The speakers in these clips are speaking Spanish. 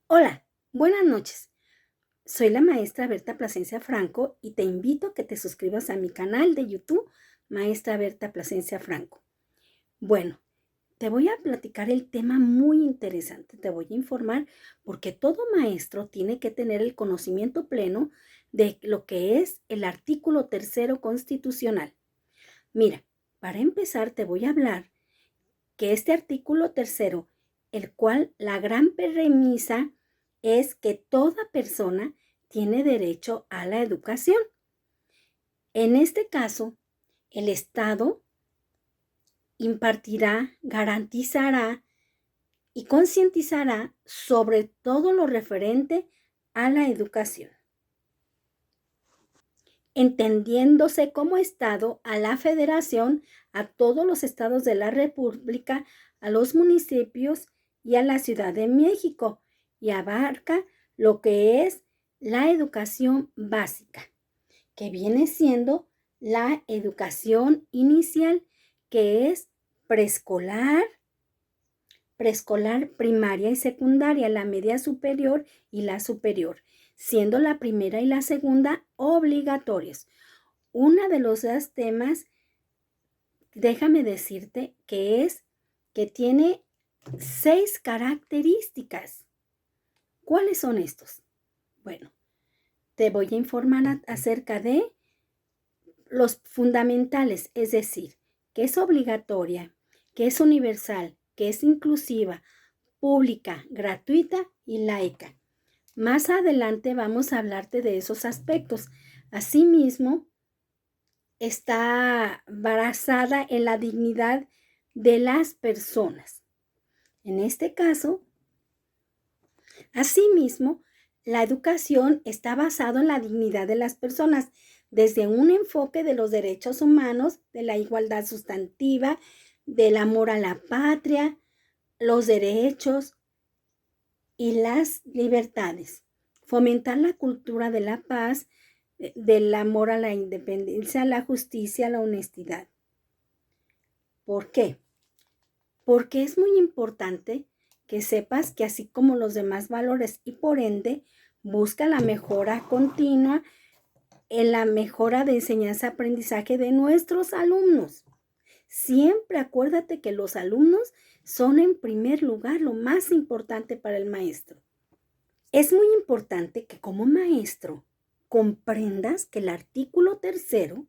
Hola, buenas noches. Soy la maestra Berta Plasencia Franco y te invito a que te suscribas a mi canal de YouTube, Maestra Berta Plasencia Franco. Bueno, te voy a platicar el tema muy interesante. Te voy a informar porque todo maestro tiene que tener el conocimiento pleno de lo que es el artículo tercero constitucional. Mira, para empezar te voy a hablar que este artículo tercero, el cual la gran premisa es que toda persona tiene derecho a la educación. En este caso, el Estado impartirá, garantizará y concientizará sobre todo lo referente a la educación, entendiéndose como Estado a la Federación, a todos los estados de la República, a los municipios y a la Ciudad de México, y abarca lo que es la educación básica, que viene siendo la educación inicial, que es preescolar, primaria y secundaria, la media superior y la superior, siendo la primera y la segunda obligatorias. Uno de los dos temas, déjame decirte que es que tiene 6 características. ¿Cuáles son estos? Bueno, te voy a informar acerca de los fundamentales, es decir, que es obligatoria, que es universal, que es inclusiva, pública, gratuita y laica. Más adelante vamos a hablarte de esos aspectos. Asimismo, está basada en la dignidad de las personas. En este caso, asimismo, la educación está basada en la dignidad de las personas, desde un enfoque de los derechos humanos, de la igualdad sustantiva, del amor a la patria, los derechos y las libertades. Fomentar la cultura de la paz, del amor a la independencia, la justicia, la honestidad. ¿Por qué? Porque es muy importante que sepas que así como los demás valores y por ende busca la mejora continua en la mejora de enseñanza-aprendizaje de nuestros alumnos. Siempre acuérdate que los alumnos son en primer lugar lo más importante para el maestro. Es muy importante que como maestro comprendas que el artículo tercero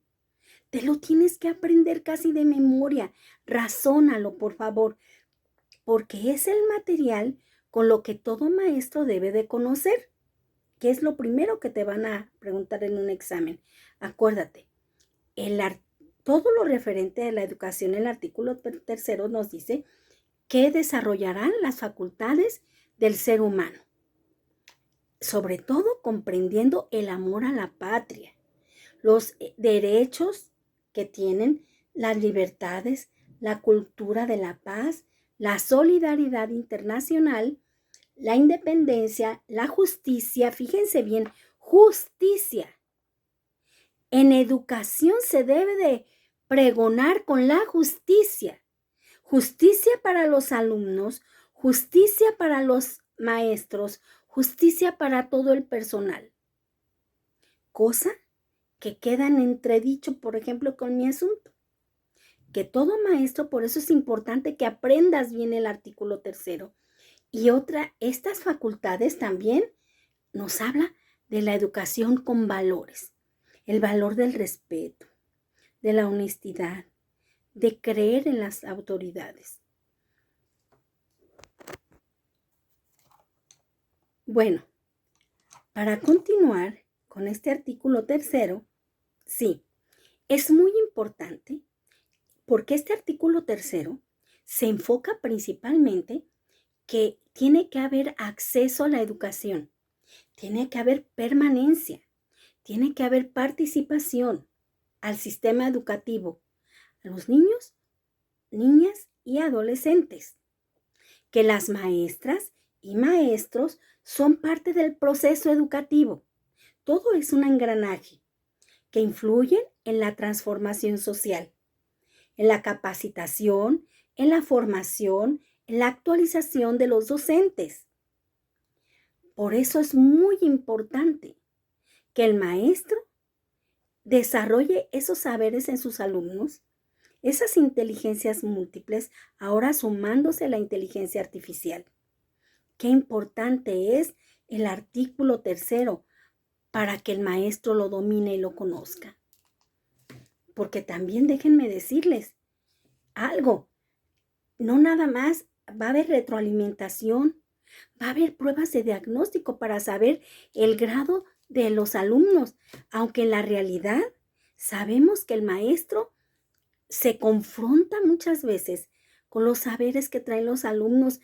te lo tienes que aprender casi de memoria. Razónalo, por favor, porque es el material con lo que todo maestro debe de conocer, que es lo primero que te van a preguntar en un examen. Acuérdate, todo lo referente a la educación, el artículo tercero nos dice que desarrollarán las facultades del ser humano, sobre todo comprendiendo el amor a la patria, los derechos que tienen, las libertades, la cultura de la paz, la solidaridad internacional, la independencia, la justicia. Fíjense bien, justicia. En educación se debe de pregonar con la justicia. Justicia para los alumnos, justicia para los maestros, justicia para todo el personal. Cosa que queda en entredicho, por ejemplo, con mi asunto. Que todo maestro, por eso es importante que aprendas bien el artículo tercero. Y otra, estas facultades también nos habla de la educación con valores. El valor del respeto, de la honestidad, de creer en las autoridades. Bueno, para continuar con este artículo tercero, sí, es muy importante porque este artículo tercero se enfoca principalmente que tiene que haber acceso a la educación, tiene que haber permanencia, tiene que haber participación al sistema educativo, a los niños, niñas y adolescentes, que las maestras y maestros son parte del proceso educativo. Todo es un engranaje que influye en la transformación social, en la capacitación, en la formación, en la actualización de los docentes. Por eso es muy importante que el maestro desarrolle esos saberes en sus alumnos, esas inteligencias múltiples, ahora sumándose a la inteligencia artificial. Qué importante es el artículo 3 para que el maestro lo domine y lo conozca. Porque también déjenme decirles algo, no nada más va a haber retroalimentación, va a haber pruebas de diagnóstico para saber el grado de los alumnos, aunque en la realidad sabemos que el maestro se confronta muchas veces con los saberes que traen los alumnos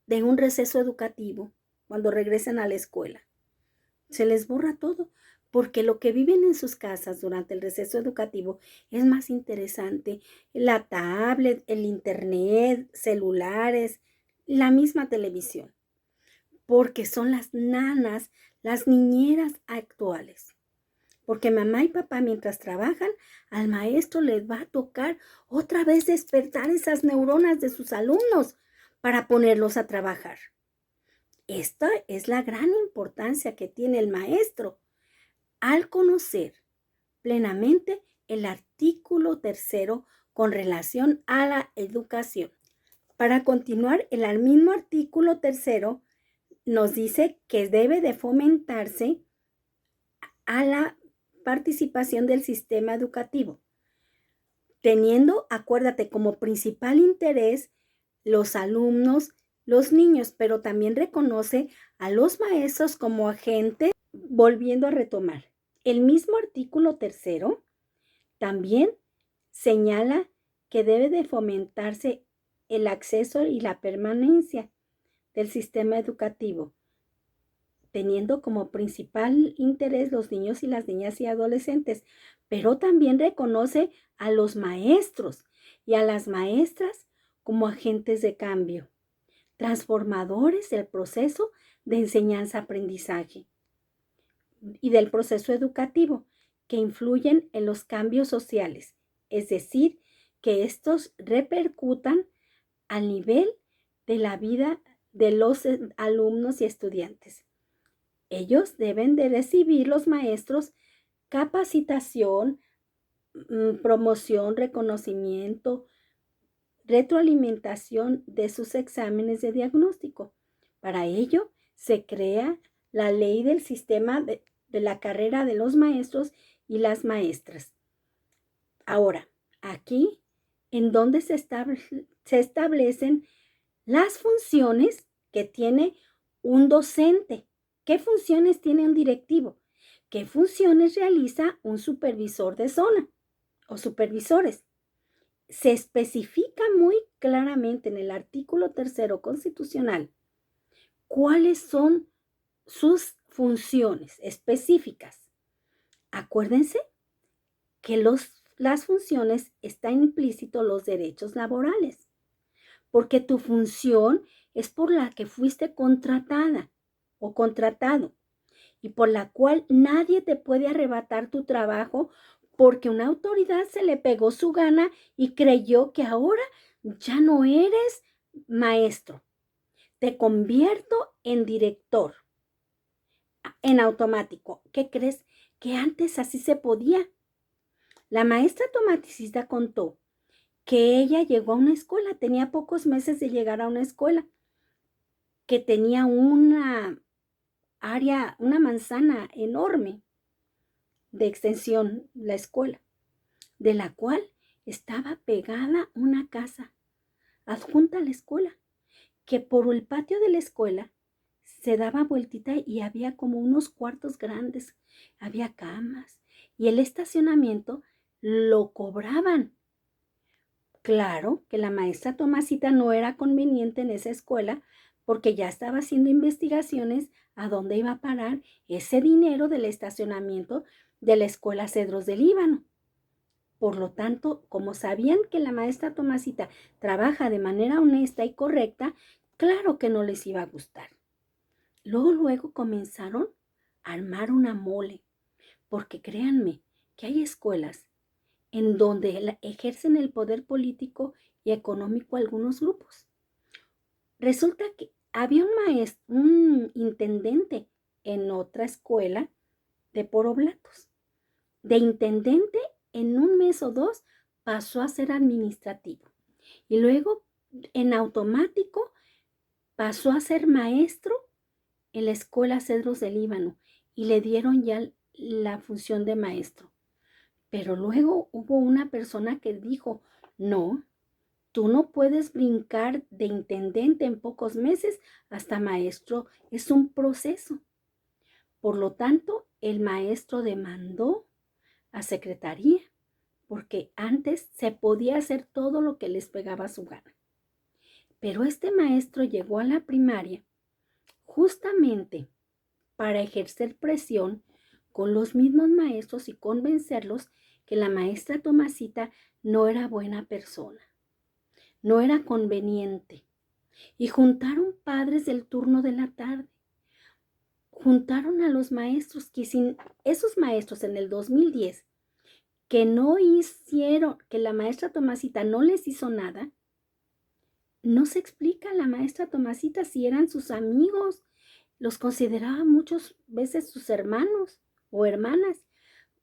de un receso educativo cuando regresan a la escuela. Se les borra todo, porque lo que viven en sus casas durante el receso educativo es más interesante. La tablet, el internet, celulares, la misma televisión, porque son las nanas, las niñeras actuales. Porque mamá y papá mientras trabajan, al maestro les va a tocar otra vez despertar esas neuronas de sus alumnos para ponerlos a trabajar. Esta es la gran importancia que tiene el maestro al conocer plenamente el artículo 3 con relación a la educación. Para continuar, el mismo artículo 3 nos dice que debe de fomentarse a la participación del sistema educativo, teniendo, acuérdate, como principal interés los alumnos, los niños, pero también reconoce a los maestros como agentes. Volviendo a retomar, el mismo artículo 3 también señala que debe de fomentarse el acceso y la permanencia del sistema educativo, teniendo como principal interés los niños y las niñas y adolescentes, pero también reconoce a los maestros y a las maestras como agentes de cambio, transformadores del proceso de enseñanza-aprendizaje y del proceso educativo que influyen en los cambios sociales, es decir, que estos repercutan al nivel de la vida de los alumnos y estudiantes. Ellos deben de recibir, los maestros, capacitación, promoción, reconocimiento, retroalimentación de sus exámenes de diagnóstico. Para ello se crea la ley del sistema de la carrera de los maestros y las maestras. Ahora, aquí en donde se establecen las funciones que tiene un docente. ¿Qué funciones tiene un directivo? ¿Qué funciones realiza un supervisor de zona o supervisores? Se especifica muy claramente en el artículo 3 constitucional cuáles son sus funciones específicas. Acuérdense que las funciones están implícitos los derechos laborales, porque tu función es por la que fuiste contratada o contratado y por la cual nadie te puede arrebatar tu trabajo porque una autoridad se le pegó su gana y creyó que ahora ya no eres maestro. Te convierto en director en automático. ¿Qué crees? Que antes así se podía. La maestra automaticista contó que ella llegó a una escuela, tenía pocos meses de llegar a una escuela, que tenía una área, una manzana enorme de extensión, la escuela, de la cual estaba pegada una casa adjunta a la escuela, que por el patio de la escuela se daba vueltita y había como unos cuartos grandes, había camas y el estacionamiento lo cobraban. Claro que la maestra Tomasita no era conveniente en esa escuela porque ya estaba haciendo investigaciones a dónde iba a parar ese dinero del estacionamiento de la escuela Cedros del Líbano. Por lo tanto, como sabían que la maestra Tomasita trabaja de manera honesta y correcta, claro que no les iba a gustar. Luego comenzaron a armar una mole, porque créanme que hay escuelas en donde ejercen el poder político y económico algunos grupos. Resulta que había un intendente en otra escuela de Por Oblatos. De intendente, en un mes o dos, pasó a ser administrativo. Y luego, en automático, pasó a ser maestro en la escuela Cedros del Líbano y le dieron ya la función de maestro. Pero luego hubo una persona que dijo, no, tú no puedes brincar de intendente en pocos meses hasta maestro, es un proceso. Por lo tanto, el maestro demandó a secretaría, porque antes se podía hacer todo lo que les pegaba su gana. Pero este maestro llegó a la primaria justamente para ejercer presión con los mismos maestros y convencerlos que la maestra Tomasita no era buena persona, no era conveniente. Y juntaron padres del turno de la tarde, juntaron a los maestros, que sin esos maestros en el 2010, que no hicieron, que la maestra Tomasita no les hizo nada, no se explica a la maestra Tomasita si eran sus amigos, los consideraba muchas veces sus hermanos o hermanas,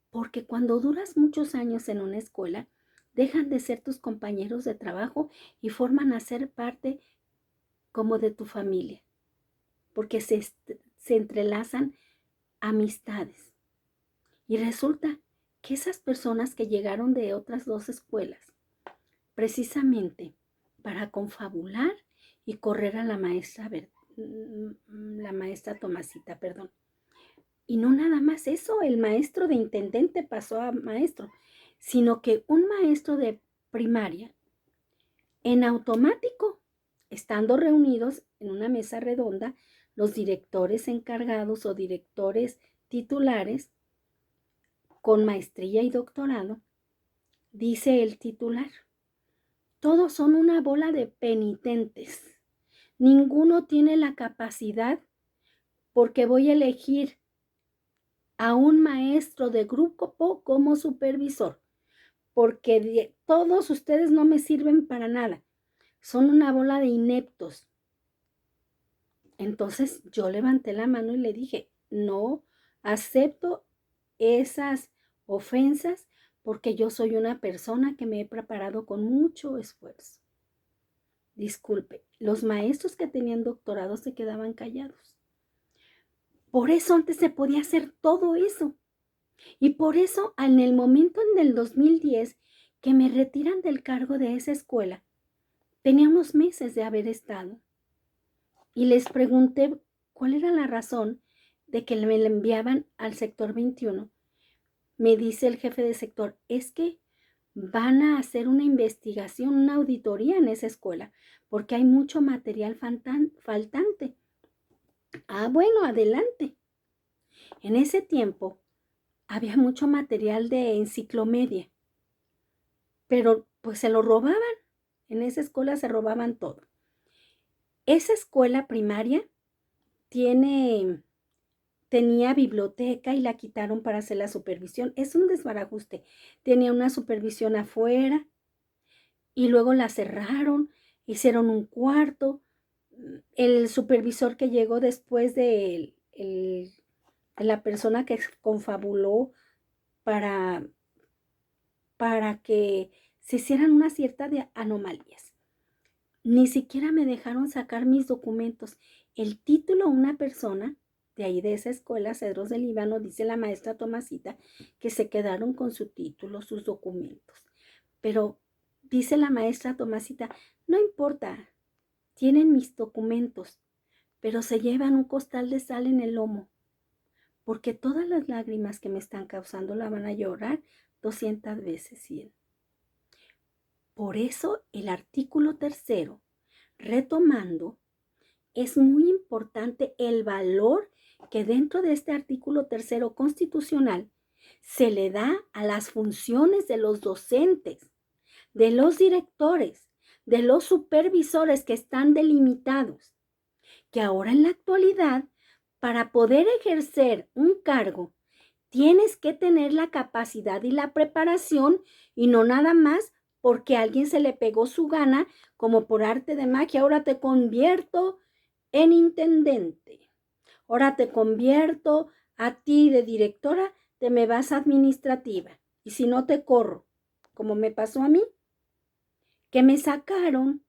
porque cuando duras muchos años en una escuela, dejan de ser tus compañeros de trabajo y forman a ser parte como de tu familia, porque se entrelazan amistades. Y resulta que esas personas que llegaron de otras dos escuelas, precisamente para confabular y correr a la maestra Tomasita, perdón. Y no nada más eso, el maestro de intendente pasó a maestro, sino que un maestro de primaria, en automático, estando reunidos en una mesa redonda, los directores encargados o directores titulares con maestría y doctorado, dice el titular, todos son una bola de penitentes. Ninguno tiene la capacidad porque voy a elegir a un maestro de grupo como supervisor, porque todos ustedes no me sirven para nada. Son una bola de ineptos. Entonces yo levanté la mano y le dije, no acepto esas ofensas porque yo soy una persona que me he preparado con mucho esfuerzo. Disculpe, los maestros que tenían doctorado se quedaban callados. Por eso antes se podía hacer todo eso. Y por eso en el momento en el 2010 que me retiran del cargo de esa escuela, tenía unos meses de haber estado. Y les pregunté cuál era la razón de que me la enviaban al sector 21. Me dice el jefe de sector, es que van a hacer una investigación, una auditoría en esa escuela, porque hay mucho material faltante. Ah, bueno, adelante. En ese tiempo había mucho material de enciclomedia, pero pues se lo robaban. En esa escuela se robaban todo. Esa escuela primaria tenía biblioteca y la quitaron para hacer la supervisión. Es un desbarajuste. Tenía una supervisión afuera y luego la cerraron, hicieron un cuarto. El supervisor que llegó después de la persona que confabuló para que se hicieran una cierta de anomalías. Ni siquiera me dejaron sacar mis documentos. El título, una persona de ahí de esa escuela, Cedros del Líbano, dice la maestra Tomasita, que se quedaron con su título, sus documentos. Pero dice la maestra Tomasita, no importa, tienen mis documentos, pero se llevan un costal de sal en el lomo, porque todas las lágrimas que me están causando la van a llorar 200 veces 100. Por eso el artículo 3º, retomando, es muy importante el valor que dentro de este artículo 3º constitucional se le da a las funciones de los docentes, de los directores, de los supervisores que están delimitados, que ahora en la actualidad, para poder ejercer un cargo, tienes que tener la capacidad y la preparación y no nada más porque a alguien se le pegó su gana, como por arte de magia, ahora te convierto en intendente. Ahora te convierto a ti de directora, te me vas a administrativa. Y si no te corro, como me pasó a mí, que me sacaron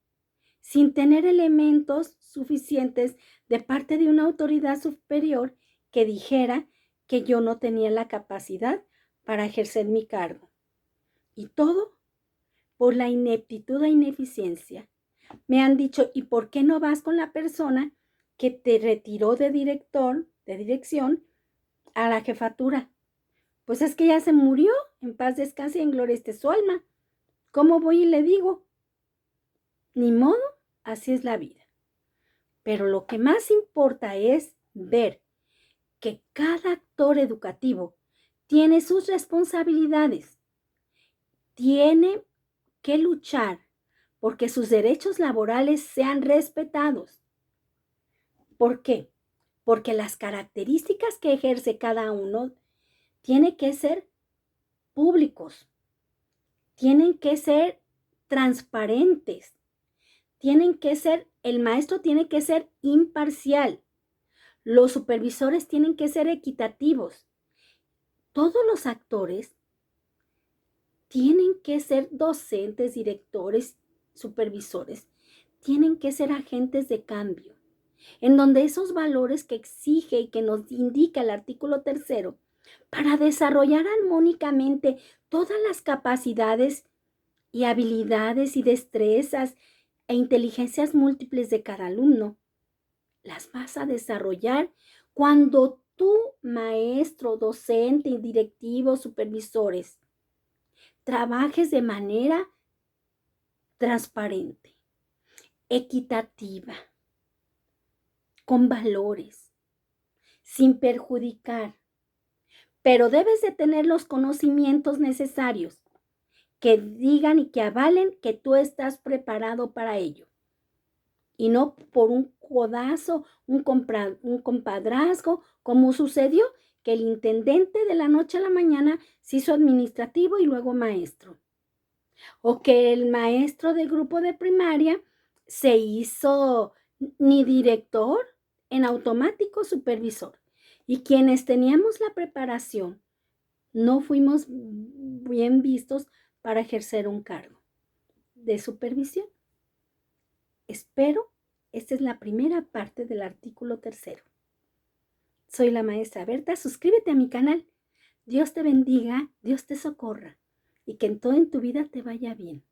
sin tener elementos suficientes de parte de una autoridad superior que dijera que yo no tenía la capacidad para ejercer mi cargo. Y todo por la ineptitud e ineficiencia. Me han dicho, ¿y por qué no vas con la persona que te retiró de dirección, a la jefatura? Pues es que ya se murió, en paz descanse y en gloria esté su alma. ¿Cómo voy y le digo? Ni modo, así es la vida. Pero lo que más importa es ver que cada actor educativo tiene sus responsabilidades, tiene que luchar porque sus derechos laborales sean respetados. ¿Por qué? Porque las características que ejerce cada uno tienen que ser públicos, tienen que ser transparentes, el maestro tiene que ser imparcial, los supervisores tienen que ser equitativos, todos los actores tienen que ser docentes, directores, supervisores, tienen que ser agentes de cambio, en donde esos valores que exige y que nos indica el artículo 3, para desarrollar armónicamente todas las capacidades y habilidades y destrezas e inteligencias múltiples de cada alumno, las vas a desarrollar cuando tú, maestro, docente, directivo, supervisores, trabajes de manera transparente, equitativa, con valores, sin perjudicar, pero debes de tener los conocimientos necesarios que digan y que avalen que tú estás preparado para ello. Y no por un codazo, un compadrazgo, como sucedió que el intendente de la noche a la mañana se hizo administrativo y luego maestro. O que el maestro de grupo de primaria se hizo ni director, en automático supervisor. Y quienes teníamos la preparación no fuimos bien vistos para ejercer un cargo de supervisión. Espero, esta es la primera parte del artículo 3. Soy la maestra Berta, suscríbete a mi canal. Dios te bendiga, Dios te socorra y que en todo en tu vida te vaya bien.